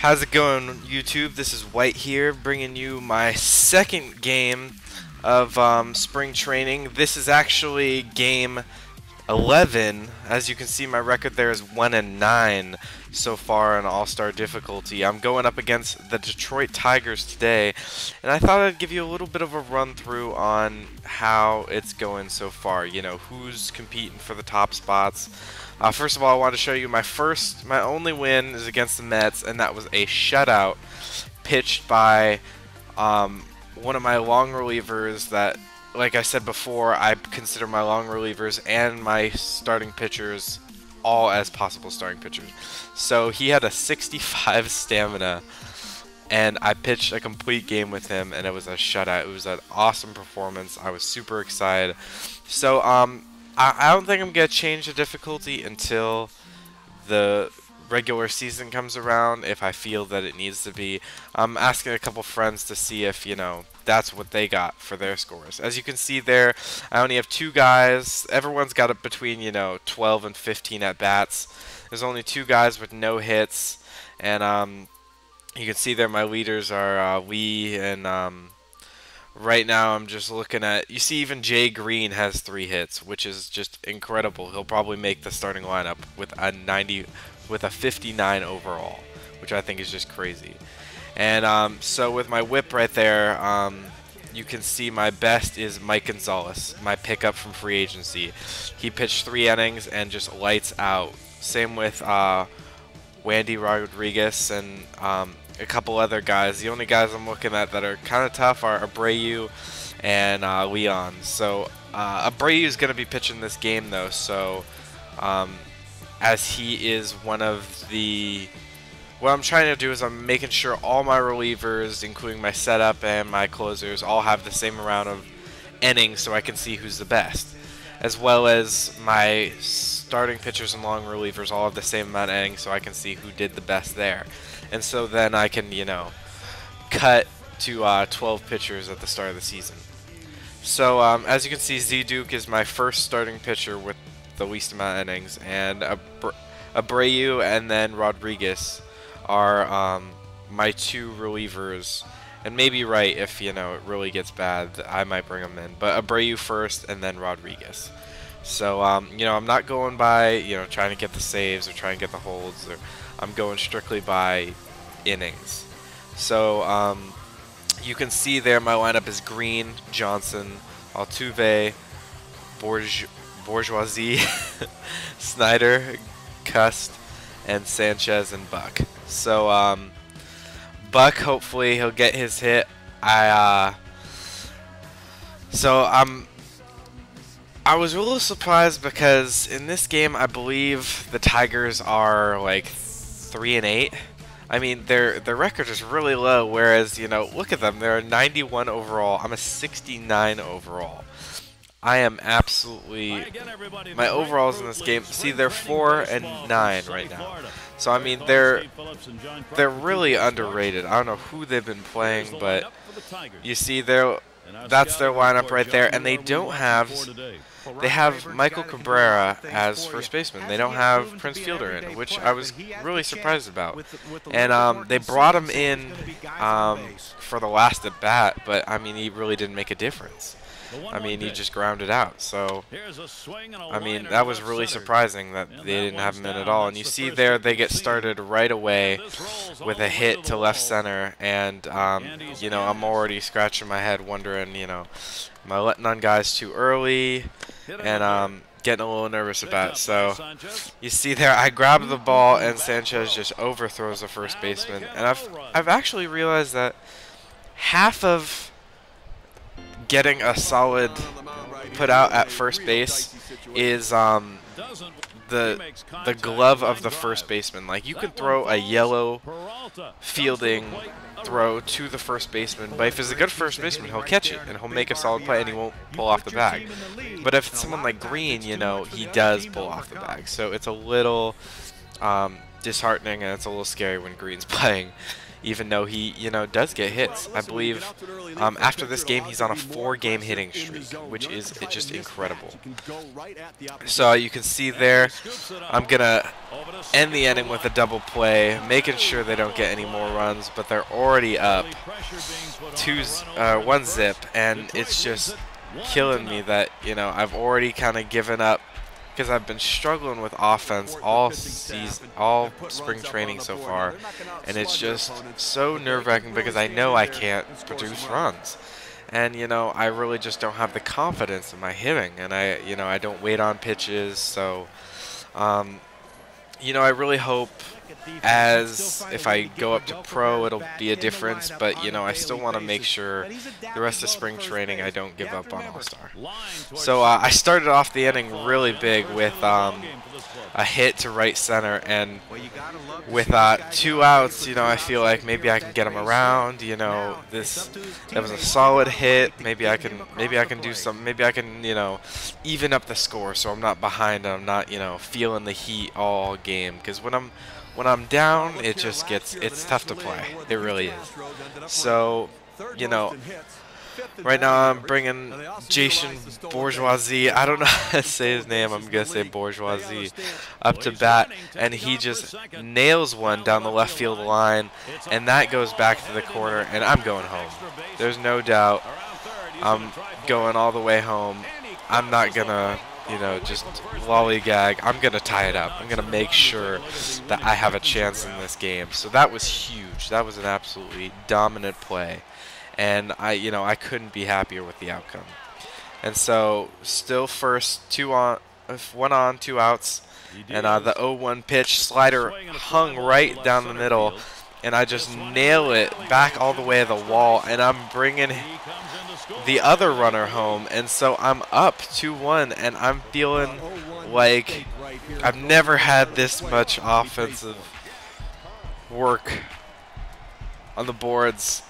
How's it going, YouTube? This is White here, bringing you my second game of spring training. This is actually game 11. As you can see, my record there is 1-9 so far in All-Star difficulty. I'm going up against the Detroit Tigers today, and I thought I'd give you a little bit of a run-through on how it's going so far. You know, who's competing for the top spots. First of all, I want to show you my only win is against the Mets, and that was a shutout pitched by one of my long relievers that, like I said before, I consider my long relievers and my starting pitchers all as possible starting pitchers. So he had a 65 stamina, and I pitched a complete game with him, and it was a shutout. It was an awesome performance. I was super excited. So, I don't think I'm going to change the difficulty until the regular season comes around, if I feel that it needs to be. I'm asking a couple friends to see if, you know, that's what they got for their scores. As you can see there, I only have 2 guys. Everyone's got it between, you know, 12 and 15 at-bats. There's only 2 guys with no hits. And you can see there my leaders are Lee and... right now I'm just looking at, you see even Jay Green has 3 hits, which is just incredible. He'll probably make the starting lineup with a 59 overall, which I think is just crazy. And so with my whip right there, you can see my best is Mike Gonzalez, my pickup from free agency. He pitched 3 innings and just lights out. Same with Wandy Rodriguez and a couple other guys. The only guys I'm looking at that are kind of tough are Abreu and Leon. So Abreu is going to be pitching this game though, so as he is one of the... What I'm trying to do is I'm making sure all my relievers, including my setup and my closers, all have the same amount of innings so I can see who's the best. As well as my starting pitchers and long relievers all have the same amount of innings so I can see who did the best there. And so then I can, you know, cut to 12 pitchers at the start of the season. So as you can see, Z-Duke is my first starting pitcher with the least amount of innings, and Abreu and then Rodriguez are my 2 relievers. And maybe right, if, you know, it really gets bad, I might bring them in. But Abreu first and then Rodriguez. So, you know, I'm not going by, you know, trying to get the saves or trying to get the holds. I'm going strictly by innings. So, you can see there my lineup is Green, Johnson, Altuve, Bourgeoisie, Snyder, Cust, and Sanchez and Buck. So, Buck, hopefully he'll get his hit. I was a little surprised because in this game I believe the Tigers are like 3-8. I mean their record is really low, whereas, you know, look at them, they're a 91 overall. I'm a 69 overall. I am absolutely, my overalls in this game, see, they're 4-9 right now. So I mean they're really underrated. I don't know who they've been playing, but you see that's their lineup right there, and they don't have, they have Michael Cabrera as first baseman. They don't have Prince Fielder in, which I was really surprised about. And they brought him in for the last at bat, but I mean he really didn't make a difference. I mean, he just grounded out. So, I mean, that was really surprising that they didn't have him in at all. And you see there, they get started right away with a hit to left center. And, you know, I'm already scratching my head wondering, you know, am I letting on guys too early? And getting a little nervous about it. So, you see there, I grabbed the ball and Sanchez just overthrows the first baseman. And I've actually realized that half of getting a solid put out at first base is the glove of the first baseman. Like, you can throw a yellow fielding throw to the first baseman, but if it's a good first baseman, he'll catch it and he'll make a solid play and he won't pull off the bag. But if it's someone like Green, you know, he does pull off the bag. So it's a little disheartening, and it's a little scary when Green's playing. even though he, you know, does get hits. I believe after this game he's on a 4-game hitting streak, which is just incredible. So you can see there, I'm gonna end the inning with a double play, making sure they don't get any more runs, but they're already up 1-zip, and it's just killing me that, you know, I've already kind of given up, because I've been struggling with offense all season, all spring training so far, and it's just so nerve-wracking because I know I can't produce runs. And, you know, I really just don't have the confidence in my hitting, and I don't wait on pitches, so you know, I really hope if I go up to pro, it'll be a difference, but, you know, I still want to make sure the rest of spring training I don't give up on All-Star. So I started off the inning really big with a hit to right center, and with 2 outs, you know, I feel like maybe I can get him around. You know, that was a solid hit. Maybe I can do something. Maybe I can, you know, even up the score so I'm not behind and I'm not, you know, feeling the heat all game. Because when I'm down, it's tough to play. It really is. So, you know, right now I'm bringing Jason Bourgeoisie, I don't know how to say his name, I'm going to say Bourgeoisie, up to bat, and he just nails one down the left field line, and that goes back to the corner, and I'm going home. There's no doubt. I'm going all the way home. I'm not going to, you know, just lollygag. I'm going to tie it up. I'm going to make sure that I have a chance in this game. So that was huge. That was an absolutely dominant play. And I couldn't be happier with the outcome. And so, still first, 1 on, 2 outs, and the 0-1 pitch slider hung right down the middle, and I just nail it back all the way to the wall, and I'm bringing the other runner home, and so I'm up 2-1, and I'm feeling like I've never had this much offensive work on the boards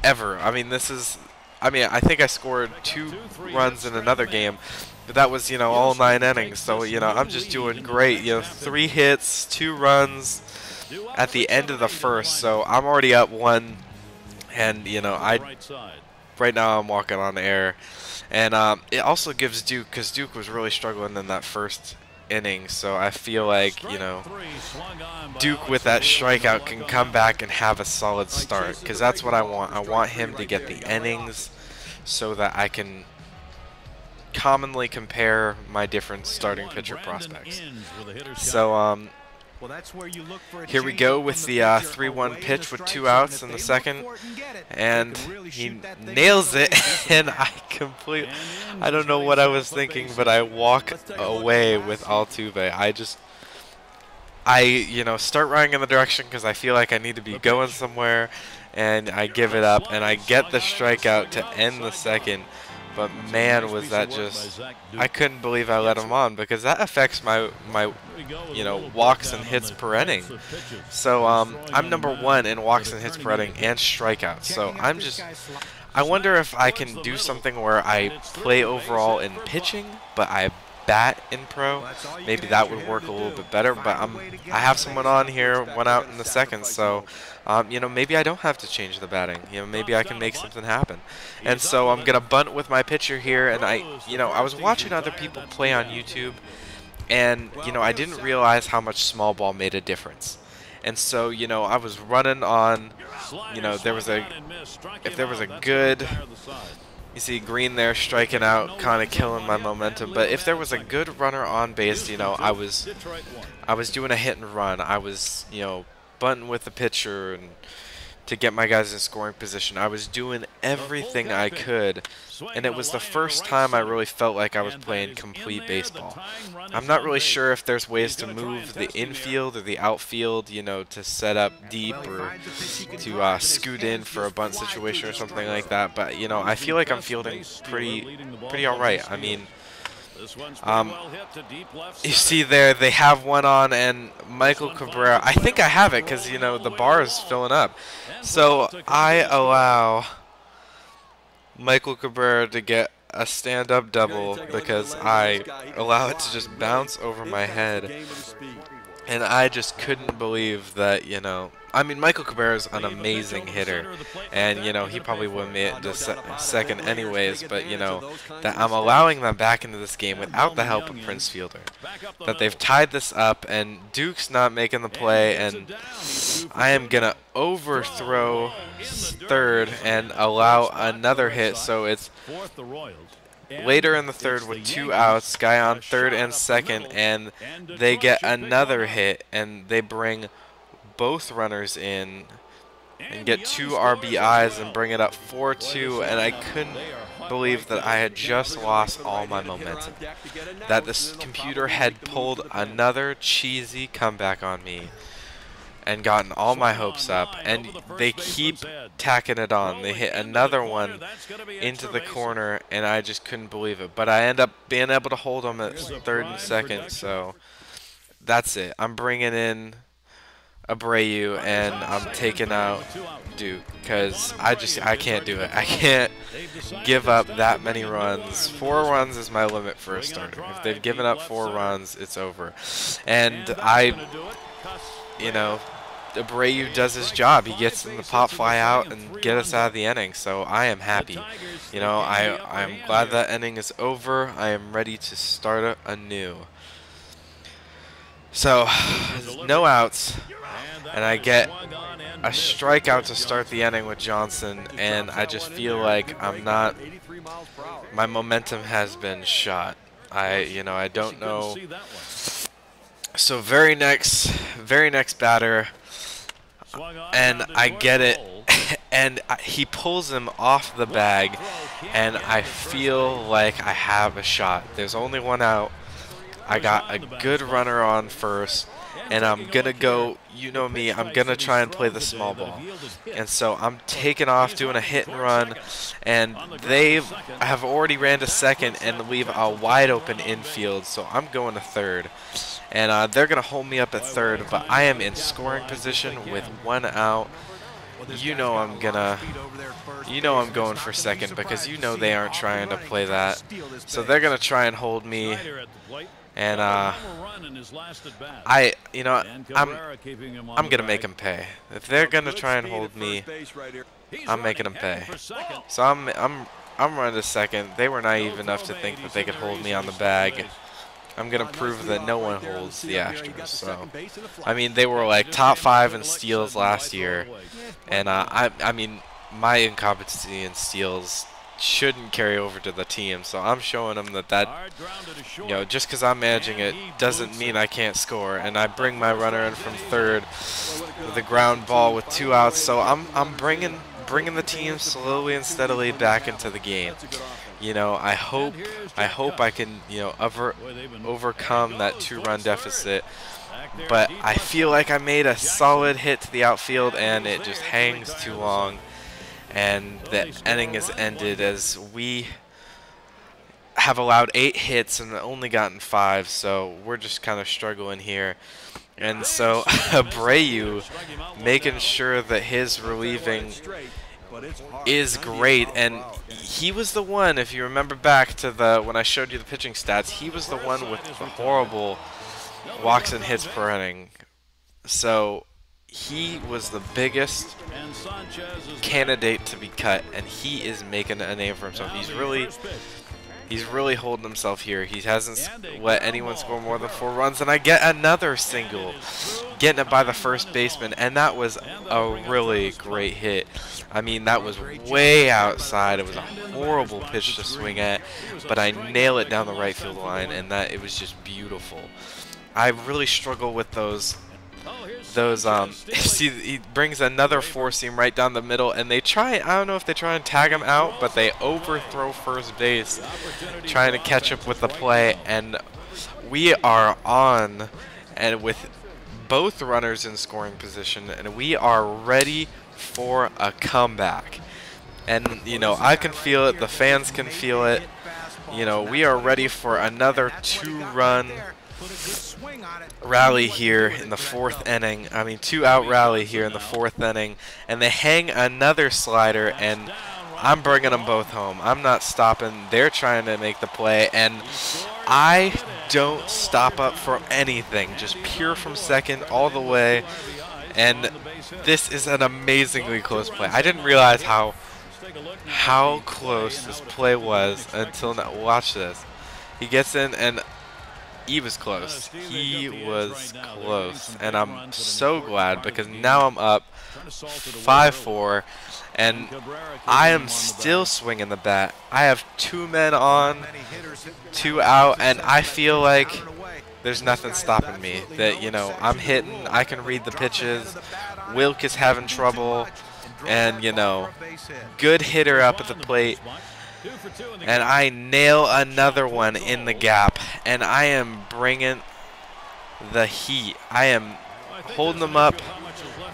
ever. I mean, I think I scored 2 runs in another game, but that was, you know, all 9 innings. So, you know, I'm just doing great. You know, 3 hits, 2 runs at the end of the first. So I'm already up 1, and, you know, right now I'm walking on air. And it also gives Duke, because Duke was really struggling in that first inning, so I feel like, you know, Duke with that strikeout can come back and have a solid start, because that's what I want. I want him to get the innings so that I can commonly compare my different starting pitcher prospects. So here we go with the 3-1 pitch with 2 outs in the second, and he nails it, and I don't know what I was thinking, but I walk away with Altuve. You know, start running in the direction because I feel like I need to be going somewhere, and I give it up, and I get the strikeout to end the second. But man, was that just, I couldn't believe I let him on, because that affects my you know, walks and hits per inning. So I'm number 1 in walks and hits per inning and strikeouts. So I wonder if I can do something where I play overall in pitching, but I bat in pro. Maybe that would work a little bit better, but I have someone on here, 1 out in the second, so you know, maybe I don't have to change the batting. You know, maybe I can make something happen. And so I'm gonna bunt with my pitcher here, and I was watching other people play on YouTube, and you know, I didn't realize how much small ball made a difference. And so, you know, I was running on, you know, if there was a good, you see Green there striking out, kind of killing my momentum. But if there was a good runner on base, you know, I was doing a hit and run. I was, you know, bunting with the pitcher and to get my guys in scoring position. I was doing everything I could, and it was the first time I really felt like I was playing complete baseball. I'm not really sure if there's ways to move the infield or the outfield, you know, to set up deep or to scoot in for a bunt situation or something like that, but, you know, I feel like I'm fielding pretty all right. I mean, you see there, they have 1 on, and Michael Cabrera, I think I have it because, you know, the bar is filling up. So I allow Michael Cabrera to get a stand-up double because I allow it to just bounce over my head. And I just couldn't believe that, I mean, Michael Cabrera's an amazing hitter, and, he probably would have made it to second anyways, but, that I'm allowing them back into this game without the help of Prince Fielder. That they've tied this up, and Duke's not making the play, and I am going to overthrow third and allow another hit, so it's later in the third with 2 outs, guy on third and second, and they get another hit, and they bring both runners in and get 2 RBIs and bring it up 4-2, and I couldn't believe that I had just lost all my momentum. That this computer had pulled another cheesy comeback on me and gotten all my hopes up, and they keep tacking it on. They hit another one into the corner, and I just couldn't believe it. But I end up being able to hold them at third and second, so that's it. I'm bringing in Abreu, and I'm taking out Duke, because I can't do it. I can't give up that many runs. 4 runs is my limit for a starter. If they've given up 4 runs, it's over. And Abreu does his job. He gets them to pop fly out and get us out of the inning. So I am happy. I'm glad that inning is over. I am ready to start anew. So, no outs, and I get a strikeout to start the inning with Johnson, and I just feel like my momentum has been shot. I don't know. So very next batter, and I get it, and he pulls him off the bag, and I feel like I have a shot. There's only 1 out. I got a good runner on first, and I'm going to go, you know me, I'm going to try and play the small ball. And so I'm taking off, doing a hit and run, and they have already ran to second and leave a wide open infield, so I'm going to third. And they're going to hold me up at third, but I am in scoring position with 1 out. I'm going for second, because they aren't trying to play that. So they're going to try and hold me. And I'm gonna make them pay. If they're gonna try and hold me, I'm making them pay. So I'm running to second. They were naive enough to think that they could hold me on the bag. I'm gonna prove that no one holds the Astros. So, I mean, they were like top 5 in steals last year, and I mean, my incompetency in steals shouldn't carry over to the team, so I'm showing them that just because I'm managing it doesn't mean I can't score. And I bring my runner in from third with a ground ball with 2 outs, so I'm bringing the team slowly and steadily back into the game. I hope I can overcome that 2-run deficit, but I feel like I made a solid hit to the outfield, and it just hangs too long. And the inning is ended as we have allowed 8 hits and only gotten 5, so we're just kind of struggling here. And so Abreu making sure that his relieving is great, and he was the one, if you remember back to when I showed you the pitching stats, he was the one with the horrible walks and hits per inning. So he was the biggest candidate to be cut, and he is making a name for himself. He's really holding himself here. He hasn't let anyone score more than 4 runs, and I get another single, getting it by the first baseman, and that was a really great hit. I mean, that was way outside. It was a horrible pitch to swing at, but I nail it down the right field line, and it was just beautiful. I really struggle with those see, he brings another 4-seam right down the middle, and I don't know if they try and tag him out, but they overthrow first base trying to catch up with the play, and we are on, and with both runners in scoring position, and we are ready for a comeback. And I can feel it, the fans can feel it. We are ready for another 2-run rally here in the 4th inning. I mean, 2-out rally here in the 4th inning, and they hang another slider, and I'm bringing them both home. I'm not stopping. They're trying to make the play, and I don't stop up for anything. Just pure from second all the way, and this is an amazingly close play. I didn't realize how close this play was until now. Watch this. He gets in, and he was close. He was close, and I'm so glad because now I'm up 5-4, and I am still swinging the bat. I have 2 men on, 2 out, and I feel like there's nothing stopping me. That, you know, I'm hitting, I can read the pitches. Wilk is having trouble, and, you know, good hitter up at the plate. And I nail another one in the gap, and I am bringing the heat. I am holding them up,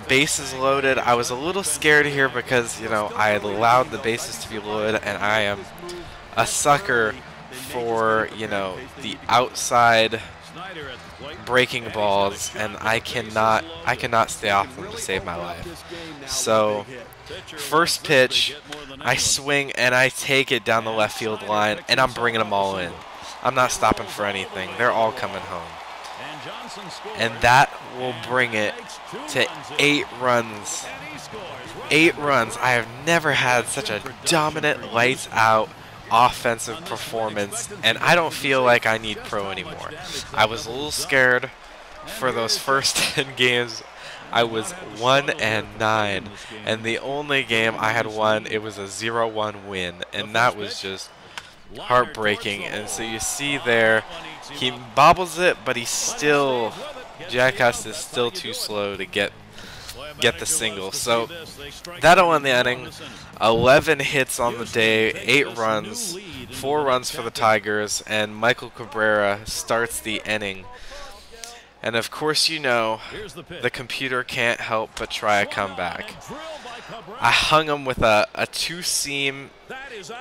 bases loaded. I was a little scared here because, you know, I had allowed the bases to be loaded, and I am a sucker for, you know, the outside breaking balls, and I cannot stay off them to save my life. So first pitch, I swing and I take it down the left field line, and I'm bringing them all in. I'm not stopping for anything. They're all coming home. And that will bring it to 8 runs. 8 runs. I have never had such a dominant, lights out offensive performance, and I don't feel like I need pro anymore. I was a little scared for those first 10 games. I was 1-9, and the only game I had won, it was a 0-1 win, and that was just heartbreaking. And so you see there, he bobbles it, but he's still, Jackass is still too slow to get the single. So that'll end the inning. 11 hits on the day, 8 runs, 4 runs for the Tigers, and Michael Cabrera starts the inning. And of course, you know, the computer can't help but try a comeback. I hung him with a 2-seam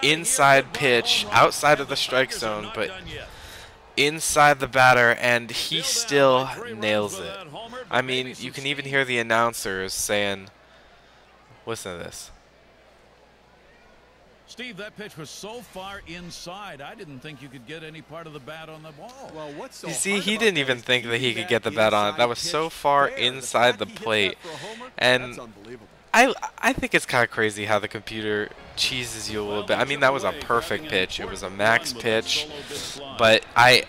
inside pitch, outside of the strike zone, but inside the batter, and he still nails it. I mean, you can even hear the announcers saying, listen to this. Steve, that pitch was so far inside, I didn't think you could get any part of the bat on the ball. Well, what's so you see, he didn't even think that he could get the bat on it. That was so far inside the plate. And I think it's kind of crazy how the computer cheeses you a little bit. I mean, that was a perfect pitch. It was a max pitch. But I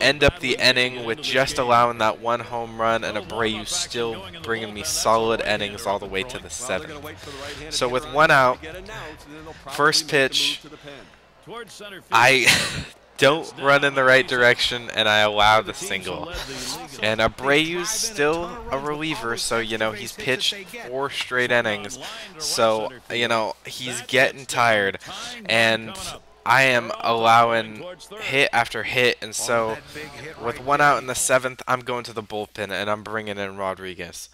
end up the inning with just allowing that 1 home run, and Abreu still bringing me solid innings all the way to the 7th. So with 1 out, first pitch, I don't run in the right direction, and I allow the single. And Abreu's still a reliever, so, you know, he's pitched 4 straight innings. So, you know, he's getting tired, and I am allowing hit after hit, and so with 1 out in the 7th, I'm going to the bullpen, and I'm bringing in Rodriguez.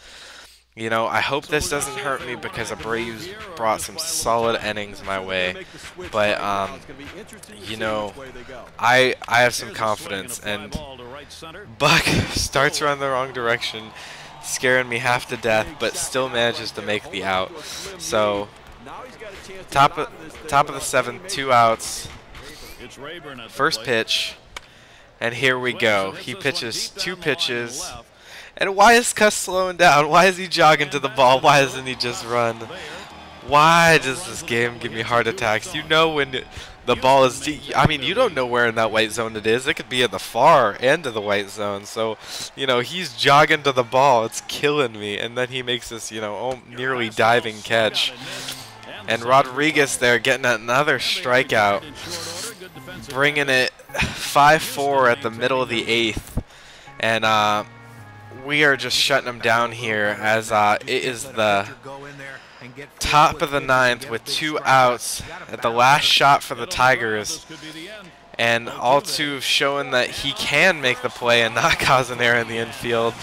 You know, I hope this doesn't hurt me because Abreu's brought some solid innings my way, but you know, I have some confidence, and Buck starts running the wrong direction, scaring me half to death, but still manages to make the out. So top of the 7th, 2 outs, first pitch, and here we go. He pitches 2 pitches, and why is Cuss slowing down? Why is he jogging to the ball? Why doesn't he just run? Why does this game give me heart attacks? You know when the ball is deep. I mean, you don't know where in that white zone it is. It could be at the far end of the white zone. So, you know, he's jogging to the ball. It's killing me. And then he makes this, you know, nearly diving catch. And Rodriguez there getting another strikeout, bringing it 5-4 at the middle of the 8th. And we are just shutting him down here as it is the top of the 9th with 2 outs at the last shot for the Tigers. And all 2 showing that he can make the play and not cause an error in the infield.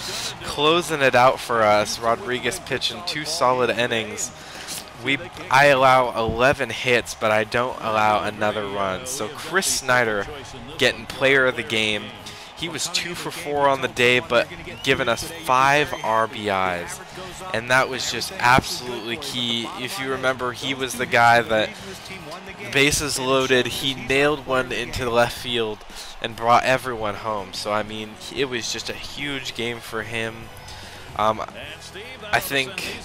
Closing it out for us. Rodriguez pitching 2 solid innings. I allow 11 hits, but I don't allow another run. So Chris Snyder getting player of the game. He was 2 for 4 on the day, but giving us 5 RBIs. And that was just absolutely key. If you remember, he was the guy that, bases loaded, he nailed one into left field and brought everyone home. So, I mean, it was just a huge game for him. I think,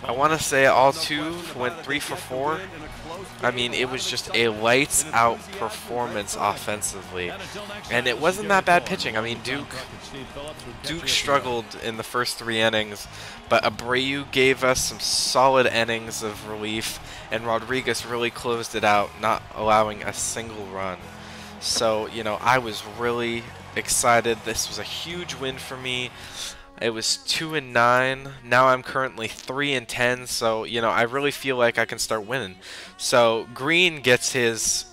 I want to say all 2 went 3 for 4. I mean, it was just a lights out performance offensively, and it wasn't that bad pitching. I mean, Duke struggled in the first 3 innings, but Abreu gave us some solid innings of relief, and Rodriguez really closed it out, not allowing a single run. So, you know, I was really excited. This was a huge win for me. It was 2-9. Now I'm currently 3-10. So, you know, I really feel like I can start winning. So Green gets his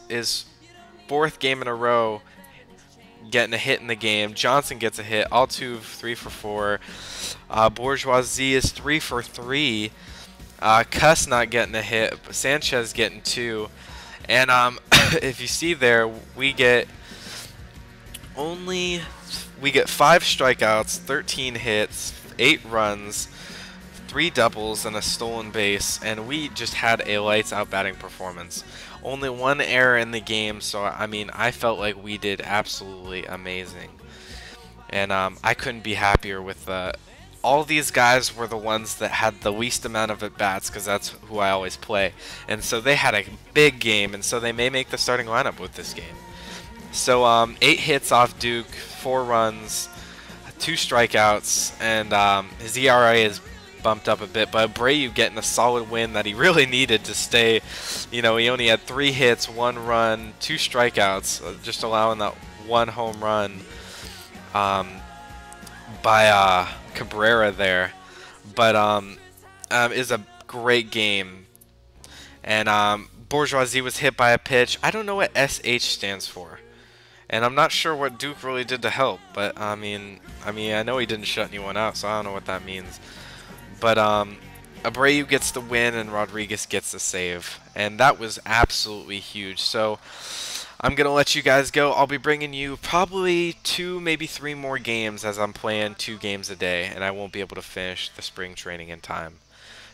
4th game in a row getting a hit in the game. Johnson gets a hit. All 2 3 for 4. Bourgeoisie is 3 for 3. Cuss not getting a hit. But Sanchez getting 2. And if you see there, we get 5 strikeouts, 13 hits, 8 runs, 3 doubles, and a stolen base, and we just had a lights out batting performance. Only 1 error in the game, so I mean, I felt like we did absolutely amazing. And I couldn't be happier with all these guys were the ones that had the least amount of at-bats, because that's who I always play. And so they had a big game, and so they may make the starting lineup with this game. So 8 hits off Duke, 4 runs, 2 strikeouts, and his ERA is bumped up a bit. But Abreu getting a solid win that he really needed to stay. You know, he only had 3 hits, 1 run, 2 strikeouts, just allowing that 1 home run by Cabrera there. But is a great game. And Bourgeoisie was hit by a pitch. I don't know what SH stands for. And I'm not sure what Duke really did to help, but I mean, I know he didn't shut anyone out, so I don't know what that means. But Abreu gets the win and Rodriguez gets the save, and that was absolutely huge. So I'm gonna let you guys go. I'll be bringing you probably 2, maybe 3 more games, as I'm playing 2 games a day, and I won't be able to finish the spring training in time.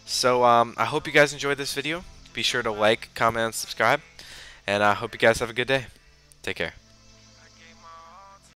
So I hope you guys enjoyed this video. Be sure to like, comment, and subscribe, and I hope you guys have a good day. Take care.